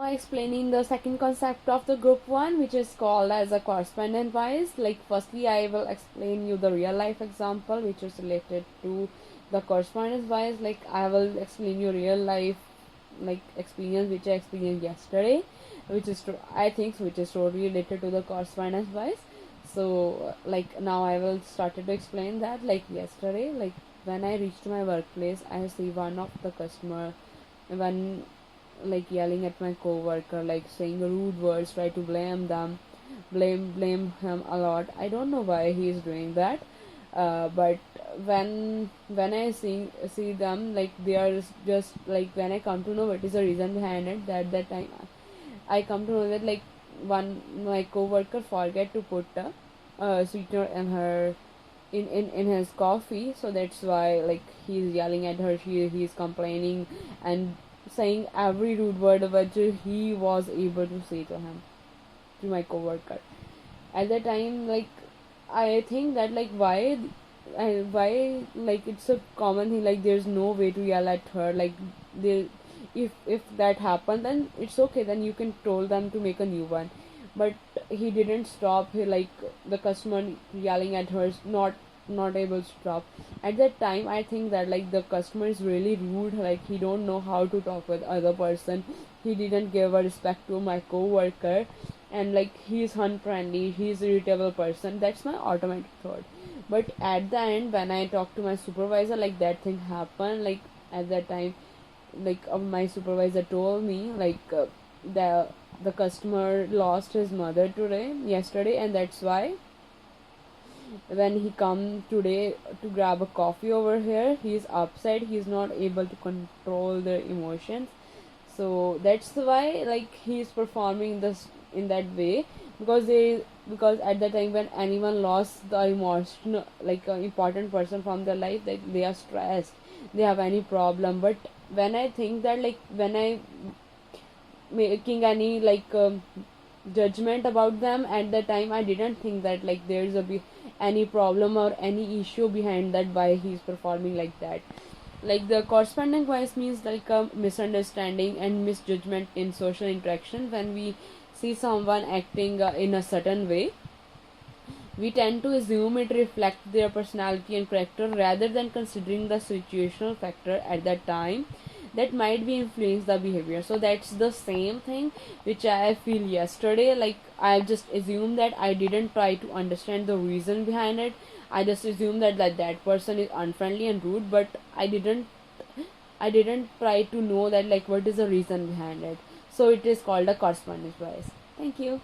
Explaining the second concept of the group one, which is called as a correspondent wise. Like firstly I will explain you the real life example which is related to the correspondence wise. Like I will explain you real life like experience which I experienced yesterday, which is I think which is totally related to the correspondence wise. So like now I will started to explain that. Like yesterday, like when I reached my workplace, I see one of the customer when like yelling at my coworker, like saying rude words, try to blame him a lot. I don't know why he is doing that. But when I see them, like they are just like when I come to know what is the reason behind it, that time I come to know that like one my coworker forget to put a sweetener in her in his coffee, so that's why like he's yelling at her. He's complaining and saying every rude word which he was able to say to him, to my coworker. At that time, like I think that like why like it's a common thing. Like there's no way to yell at her. Like they, if that happened, then it's okay. Then you can told them to make a new one. But he didn't stop. Like the customer yelling at her, not able to stop. At that time I think that like the customer is really rude. Like he don't know how to talk with other person. He didn't give a respect to my coworker, and like he's unfriendly, he's irritable person. That's my automatic thought. But at the end when I talk to my supervisor, like that thing happened. Like at that time, like my supervisor told me like the customer lost his mother yesterday, and that's why when he come today to grab a coffee over here, he's upset. He's not able to control the emotions. So that's why like he's performing this in that way, because at that time when anyone lost the emotional like an important person from their life, that they are stressed, they have any problem. But when I think that like when I making any like judgment about them, at the time I didn't think that like there's any problem or any issue behind that why he's performing like that. Like the corresponding voice means like a misunderstanding and misjudgment in social interaction. When we see someone acting in a certain way, we tend to assume it reflects their personality and character rather than considering the situational factor at that time that might be influence the behavior. So that's the same thing which I feel yesterday. Like I just assumed that, I didn't try to understand the reason behind it. I just assumed that that person is unfriendly and rude, but I didn't try to know that like what is the reason behind it. So it is called a correspondence bias. Thank you.